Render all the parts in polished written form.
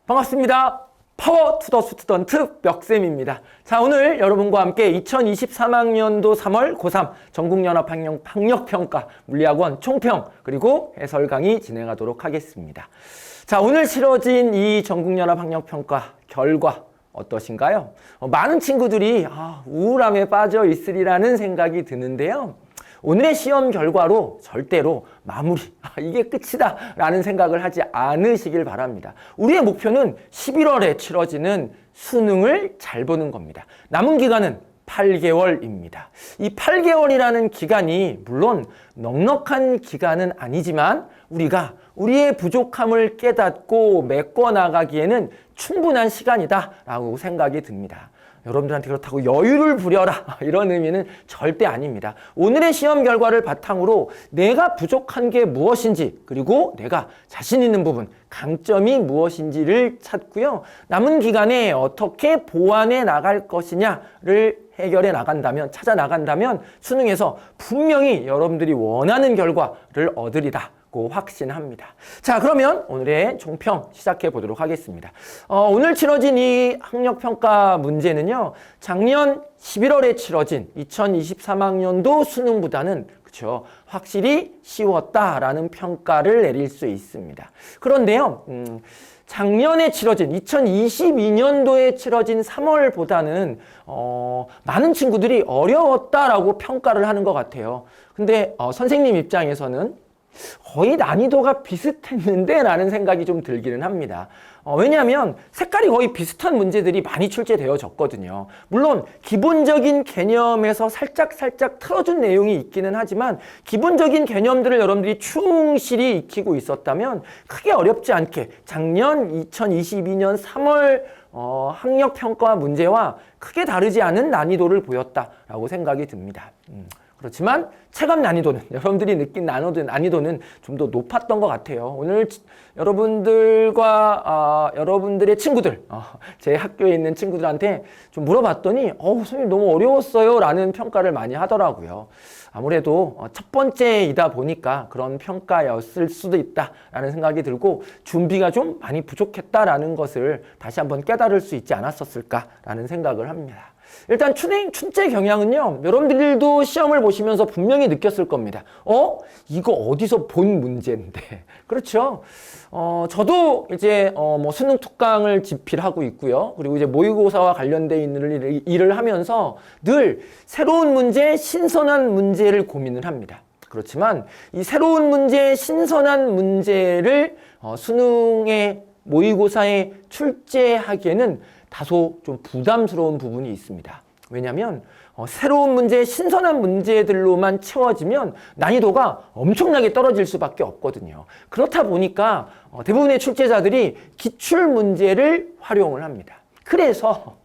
반갑습니다. 파워 투 더 스튜던트 멱쌤입니다. 자, 오늘 여러분과 함께 2023학년도 3월 고3 전국연합학력평가 물리학원 총평 그리고 해설 강의 진행하도록 하겠습니다. 자, 오늘 치러진 이 전국연합학력평가 결과 어떠신가요? 많은 친구들이 우울함에 빠져 있으리라는 생각이 드는데요. 오늘의 시험 결과로 절대로 마무리, 이게 끝이다 라는 생각을 하지 않으시길 바랍니다. 우리의 목표는 11월에 치러지는 수능을 잘 보는 겁니다. 남은 기간은 8개월입니다. 이 8개월이라는 기간이 물론 넉넉한 기간은 아니지만 우리가 우리의 부족함을 깨닫고 메꿔나가기에는 충분한 시간이다 라고 생각이 듭니다. 여러분들한테 그렇다고 여유를 부려라 이런 의미는 절대 아닙니다. 오늘의 시험 결과를 바탕으로 내가 부족한 게 무엇인지 그리고 내가 자신 있는 부분, 강점이 무엇인지를 찾고요. 남은 기간에 어떻게 보완해 나갈 것이냐를 해결해 나간다면, 찾아 나간다면 수능에서 분명히 여러분들이 원하는 결과를 얻으리다. 확신합니다. 자, 그러면 오늘의 총평 시작해 보도록 하겠습니다. 오늘 치러진 이 학력평가 문제는요, 작년 11월에 치러진 2023학년도 수능보다는 그렇죠, 확실히 쉬웠다라는 평가를 내릴 수 있습니다. 그런데요, 작년에 치러진 2022년도에 치러진 3월보다는 많은 친구들이 어려웠다라고 평가를 하는 것 같아요. 근데 선생님 입장에서는 거의 난이도가 비슷했는데 라는 생각이 좀 들기는 합니다. 왜냐하면 색깔이 거의 비슷한 문제들이 많이 출제되어졌거든요. 물론 기본적인 개념에서 살짝 틀어준 내용이 있기는 하지만 기본적인 개념들을 여러분들이 충실히 익히고 있었다면 크게 어렵지 않게 작년 2022년 3월 학력평가 문제와 크게 다르지 않은 난이도를 보였다라고 생각이 듭니다. 그렇지만 체감 난이도는, 여러분들이 느낀 난이도는 좀 더 높았던 것 같아요. 오늘 여러분들과 여러분들의 친구들, 제 학교에 있는 친구들한테 좀 물어봤더니 선생님 너무 어려웠어요 라는 평가를 많이 하더라고요. 아무래도 첫 번째이다 보니까 그런 평가였을 수도 있다라는 생각이 들고 준비가 좀 많이 부족했다라는 것을 다시 한번 깨달을 수 있지 않았었을까라는 생각을 합니다. 일단 출제 경향은요, 여러분들도 시험을 보시면서 분명히 느꼈을 겁니다. 이거 어디서 본 문제인데. 그렇죠. 저도 이제 수능 특강을 집필하고 있고요. 그리고 이제 모의고사와 관련돼 있는 일을 하면서 늘 새로운 문제, 신선한 문제를 고민을 합니다. 그렇지만 이 새로운 문제, 신선한 문제를 수능의 모의고사에 출제하기에는 다소 좀 부담스러운 부분이 있습니다. 왜냐하면 새로운 문제, 신선한 문제들로만 채워지면 난이도가 엄청나게 떨어질 수밖에 없거든요. 그렇다 보니까 대부분의 출제자들이 기출문제를 활용을 합니다. 그래서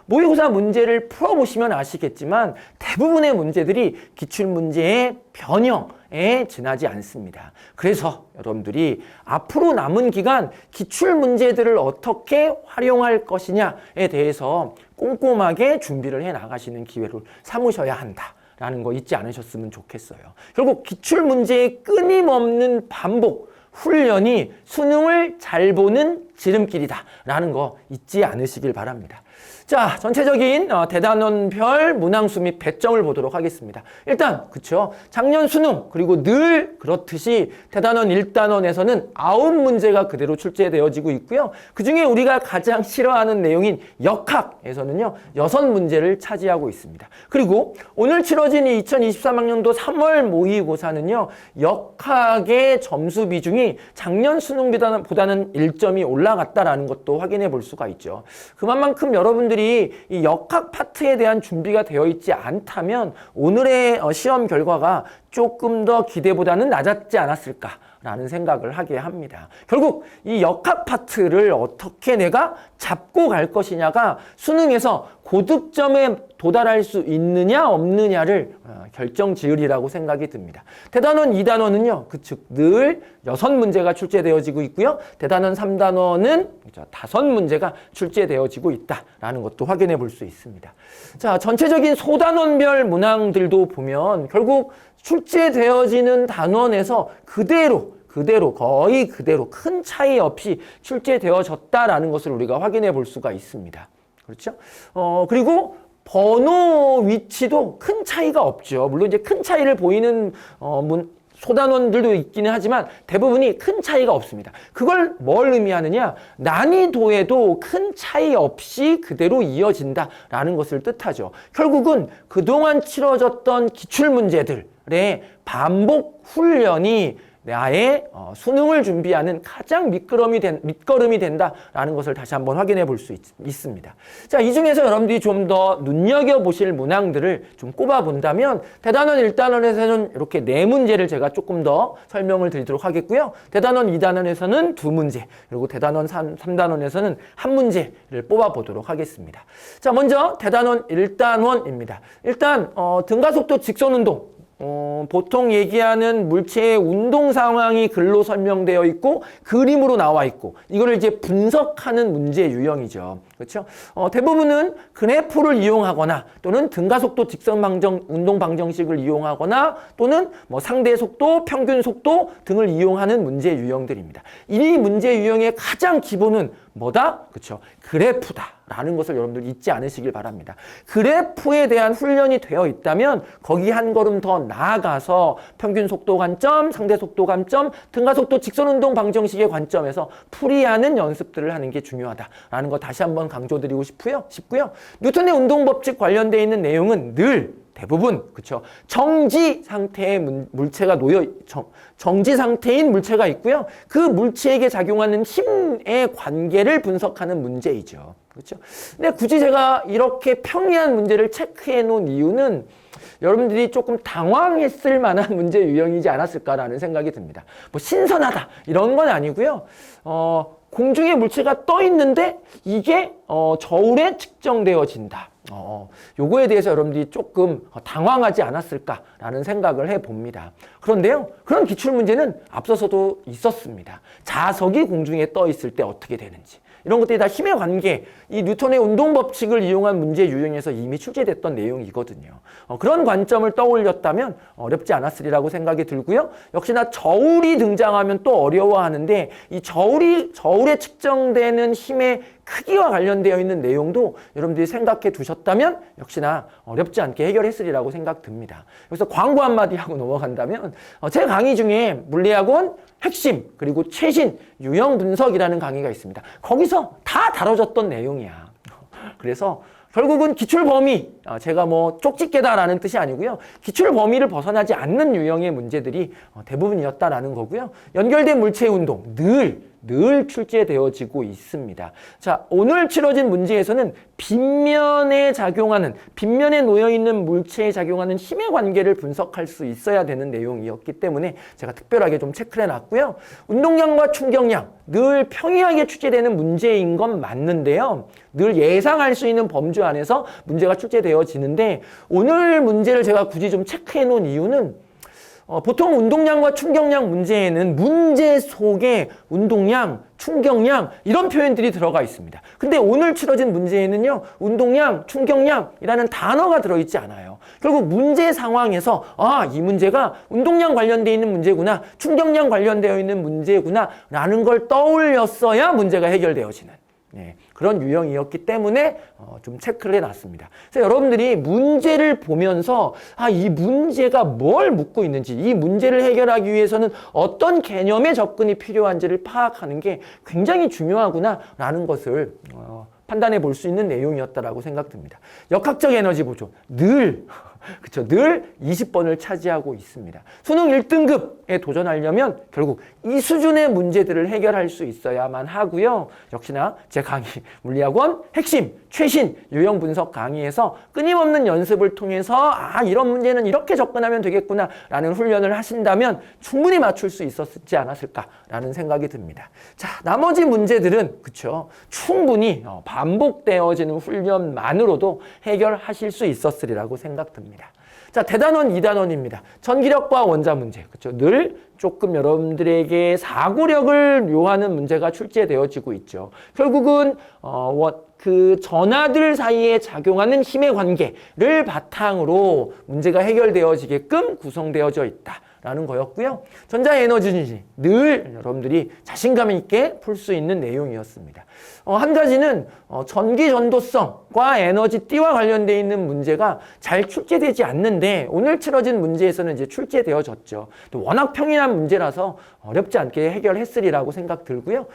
모의고사 문제를 풀어보시면 아시겠지만 대부분의 문제들이 기출문제의 변형에 지나지 않습니다. 그래서 여러분들이 앞으로 남은 기간 기출문제들을 어떻게 활용할 것이냐에 대해서 꼼꼼하게 준비를 해 나가시는 기회를 삼으셔야 한다라는 거 잊지 않으셨으면 좋겠어요. 결국 기출문제의 끊임없는 반복, 훈련이 수능을 잘 보는 지름길이다라는 거 잊지 않으시길 바랍니다. 자, 전체적인 대단원별 문항수 및 배점을 보도록 하겠습니다. 일단 그쵸, 작년 수능 그리고 늘 그렇듯이 대단원 1단원에서는 9문제가 그대로 출제되어지고 있고요. 그중에 우리가 가장 싫어하는 내용인 역학에서는요 6문제를 차지하고 있습니다. 그리고 오늘 치러진 2023학년도 3월 모의고사는요 역학의 점수 비중이 작년 수능보다는 1점이 올라갔다라는 것도 확인해 볼 수가 있죠. 그만큼 여러분들이 이 역학 파트에 대한 준비가 되어 있지 않다면 오늘의 시험 결과가 조금 더 기대보다는 낮았지 않았을까라는 생각을 하게 합니다. 결국 이 역학 파트를 어떻게 내가 잡고 갈 것이냐가 수능에서 고득점에 도달할 수 있느냐 없느냐를 결정지으리라고 생각이 듭니다. 대단원 2단원은요. 즉 늘 6문제가 출제되어지고 있고요. 대단원 3단원은 5문제가 출제되어지고 있다라는 것도 확인해 볼 수 있습니다. 자, 전체적인 소단원별 문항들도 보면 결국 출제되어지는 단원에서 그대로 그대로 거의 그대로 큰 차이 없이 출제되어졌다라는 것을 우리가 확인해 볼 수가 있습니다. 그렇죠? 그리고 번호 위치도 큰 차이가 없죠. 물론 이제 큰 차이를 보이는 소단원들도 있기는 하지만 대부분이 큰 차이가 없습니다. 그걸 뭘 의미하느냐? 난이도에도 큰 차이 없이 그대로 이어진다라는 것을 뜻하죠. 결국은 그동안 치러졌던 기출문제들의 반복 훈련이 나의 수능을 준비하는 가장 밑거름이 된다라는 것을 다시 한번 확인해 볼 수 있습니다. 자, 이 중에서 여러분들이 좀 더 눈여겨보실 문항들을 좀 꼽아본다면 대단원 1단원에서는 이렇게 4문제를 제가 조금 더 설명을 드리도록 하겠고요. 대단원 2단원에서는 2문제, 그리고 대단원 3단원에서는 1문제를 뽑아보도록 하겠습니다. 자, 먼저 대단원 1단원입니다. 일단 등가속도 직선운동, 보통 얘기하는 물체의 운동 상황이 글로 설명되어 있고 그림으로 나와 있고 이거를 이제 분석하는 문제 유형이죠. 그렇죠? 대부분은 그래프를 이용하거나 또는 등가속도 직선 방정 운동 방정식을 이용하거나 또는 뭐 상대 속도, 평균 속도 등을 이용하는 문제 유형들입니다. 이 문제 유형의 가장 기본은 뭐다? 그렇죠? 그래프다라는 것을 여러분들 잊지 않으시길 바랍니다. 그래프에 대한 훈련이 되어 있다면 거기 한 걸음 더 나아가서 평균 속도 관점, 상대 속도 관점, 등가속도 직선운동 방정식의 관점에서 풀이하는 연습들을 하는 게 중요하다라는 거 다시 한번 강조드리고 싶고요. 뉴턴의 운동법칙 관련되어 있는 내용은 늘 대부분 그렇죠. 정지 상태의 물체가 정지 상태인 물체가 있고요. 그 물체에게 작용하는 힘의 관계를 분석하는 문제이죠. 그렇죠. 근데 굳이 제가 이렇게 평이한 문제를 체크해 놓은 이유는 여러분들이 조금 당황했을 만한 문제 유형이지 않았을까라는 생각이 듭니다. 뭐 신선하다 이런 건 아니고요. 공중에 물체가 떠 있는데 이게 저울에 측정되어진다. 요거에 대해서 여러분들이 조금 당황하지 않았을까라는 생각을 해봅니다. 그런데요, 그런 기출문제는 앞서서도 있었습니다. 자석이 공중에 떠 있을 때 어떻게 되는지. 이런 것들이 다 힘의 관계, 이 뉴턴의 운동법칙을 이용한 문제 유형에서 이미 출제됐던 내용이거든요. 그런 관점을 떠올렸다면 어렵지 않았으리라고 생각이 들고요. 역시나 저울이 등장하면 또 어려워하는데 이 저울에 측정되는 힘의 크기와 관련되어 있는 내용도 여러분들이 생각해 두셨다면 역시나 어렵지 않게 해결했으리라고 생각됩니다. 그래서 광고 한마디 하고 넘어간다면 제 강의 중에 물리학원 핵심 그리고 최신 유형 분석이라는 강의가 있습니다. 거기서 다 다뤄졌던 내용이야. 그래서 결국은 기출 범위, 제가 뭐 쪽집게다라는 뜻이 아니고요. 기출 범위를 벗어나지 않는 유형의 문제들이 대부분이었다라는 거고요. 연결된 물체의 운동 늘 출제되어지고 있습니다. 자, 오늘 치러진 문제에서는 빗면에 놓여있는 물체에 작용하는 힘의 관계를 분석할 수 있어야 되는 내용이었기 때문에 제가 특별하게 좀 체크를 해놨고요. 운동량과 충격량, 늘 평이하게 출제되는 문제인 건 맞는데요. 늘 예상할 수 있는 범주 안에서 문제가 출제되어지는데 오늘 문제를 제가 굳이 좀 체크해 놓은 이유는 보통 운동량과 충격량 문제에는 문제 속에 운동량, 충격량 이런 표현들이 들어가 있습니다. 근데 오늘 치러진 문제에는요. 운동량, 충격량이라는 단어가 들어있지 않아요. 결국 문제 상황에서 이 문제가 운동량 관련되어 있는 문제구나, 충격량 관련되어 있는 문제구나 라는 걸 떠올렸어야 문제가 해결되어지는 그런 유형이었기 때문에 좀 체크를 해놨습니다. 그래서 여러분들이 문제를 보면서 이 문제가 뭘 묻고 있는지, 이 문제를 해결하기 위해서는 어떤 개념의 접근이 필요한지를 파악하는 게 굉장히 중요하구나라는 것을 판단해 볼 수 있는 내용이었다라고 생각됩니다. 역학적 에너지 보존 늘 20번을 차지하고 있습니다. 수능 1등급에 도전하려면 결국 이 수준의 문제들을 해결할 수 있어야만 하고요. 역시나 제 강의 물리학원 핵심 최신 유형 분석 강의에서 끊임없는 연습을 통해서 이런 문제는 이렇게 접근하면 되겠구나 라는 훈련을 하신다면 충분히 맞출 수 있었지 않았을까라는 생각이 듭니다. 자, 나머지 문제들은 충분히 반복되어지는 훈련만으로도 해결하실 수 있었으리라고 생각됩니다. 자, 대단원 2단원입니다. 전기력과 원자 문제. 늘 조금 여러분들에게 사고력을 요하는 문제가 출제되어지고 있죠. 결국은 그 전하들 사이에 작용하는 힘의 관계를 바탕으로 문제가 해결되어지게끔 구성되어져 있다. 라는 거였고요. 전자에너지는 늘 여러분들이 자신감 있게 풀 수 있는 내용이었습니다. 한 가지는 전기 전도성과 에너지띠와 관련되어 있는 문제가 잘 출제되지 않는데 오늘 치러진 문제에서는 이제 출제되어졌죠. 또 워낙 평이한 문제라서 어렵지 않게 해결했으리라고 생각 들고요.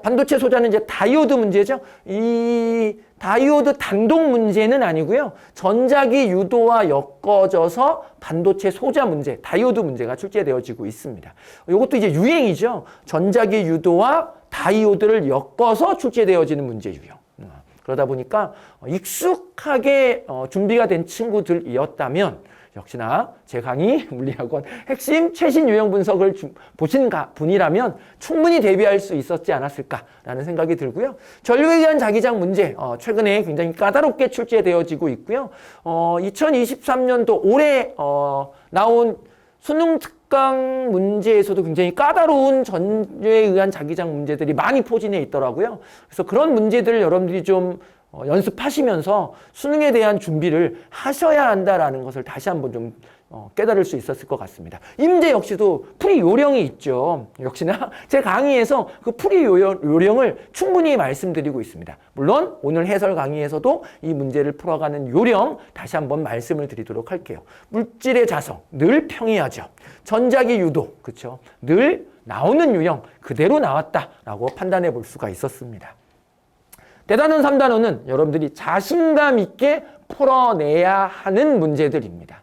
반도체 소자는 이제 다이오드 문제죠. 이 다이오드 단독 문제는 아니고요. 전자기 유도와 엮어져서 반도체 소자 문제, 다이오드 문제가 출제되어지고 있습니다. 이것도 이제 유행이죠. 전자기 유도와 다이오드를 엮어서 출제되어지는 문제 유형. 그러다 보니까 익숙하게 준비가 된 친구들이었다면 역시나 제 강의 물리학원 핵심 최신 유형 분석을 보신 분이라면 충분히 대비할 수 있었지 않았을까라는 생각이 들고요. 전류에 대한 자기장 문제 최근에 굉장히 까다롭게 출제되어지고 있고요. 2023년도 올해 나온 수능 특강 문제에서도 굉장히 까다로운 전류에 의한 자기장 문제들이 많이 포진해 있더라고요. 그래서 그런 문제들을 여러분들이 좀 연습하시면서 수능에 대한 준비를 하셔야 한다라는 것을 다시 한번 좀 깨달을 수 있었을 것 같습니다. 이 문제 역시도 풀이 요령이 있죠. 역시나 제 강의에서 그 풀이 요령을 충분히 말씀드리고 있습니다. 물론 오늘 해설 강의에서도 이 문제를 풀어가는 요령 다시 한번 말씀을 드리도록 할게요. 물질의 자성 늘 평이하죠. 전자기 유도 그렇죠. 늘 나오는 유형 그대로 나왔다라고 판단해 볼 수가 있었습니다. 대단원 3단원은 여러분들이 자신감 있게 풀어내야 하는 문제들입니다.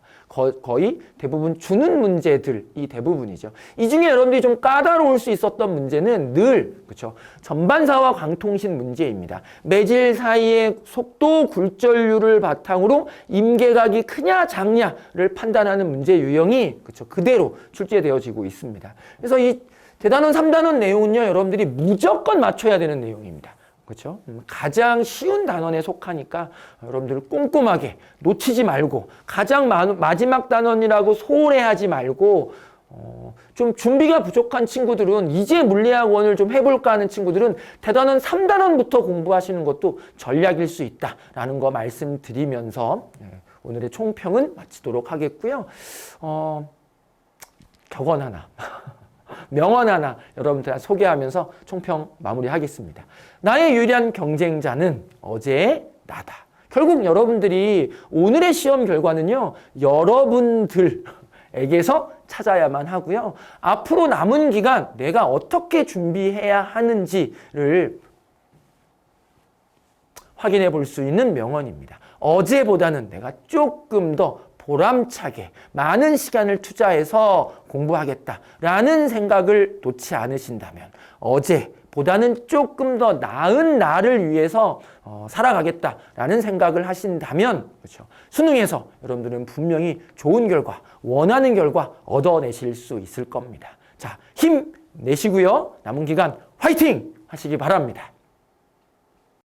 거의 대부분 주는 문제들이 대부분이죠. 이 중에 여러분들이 좀 까다로울 수 있었던 문제는 늘 그렇죠. 전반사와 광통신 문제입니다. 매질 사이의 속도 굴절률을 바탕으로 임계각이 크냐 작냐를 판단하는 문제 유형이 그렇죠. 그대로 출제되어지고 있습니다. 그래서 이 대단원 3단원 내용은요. 여러분들이 무조건 맞춰야 되는 내용입니다. 그렇죠? 가장 쉬운 단원에 속하니까 여러분들 꼼꼼하게 놓치지 말고 가장 마지막 단원이라고 소홀해하지 말고 좀 준비가 부족한 친구들은 이제 물리학원을 좀 해볼까 하는 친구들은 대단원 3단원부터 공부하시는 것도 전략일 수 있다라는 거 말씀드리면서 오늘의 총평은 마치도록 하겠고요. 격언 하나 명언 하나 여러분들한테 소개하면서 총평 마무리하겠습니다. 나의 유일한 경쟁자는 어제의 나다. 결국 여러분들이 오늘의 시험 결과는요. 여러분들에게서 찾아야만 하고요. 앞으로 남은 기간 내가 어떻게 준비해야 하는지를 확인해 볼 수 있는 명언입니다. 어제보다는 내가 조금 더 보람차게 많은 시간을 투자해서 공부하겠다라는 생각을 놓지 않으신다면 어제보다는 조금 더 나은 나를 위해서 살아가겠다라는 생각을 하신다면 그렇죠. 수능에서 여러분들은 분명히 좋은 결과, 원하는 결과 얻어내실 수 있을 겁니다. 자, 힘내시고요. 남은 기간 화이팅 하시기 바랍니다.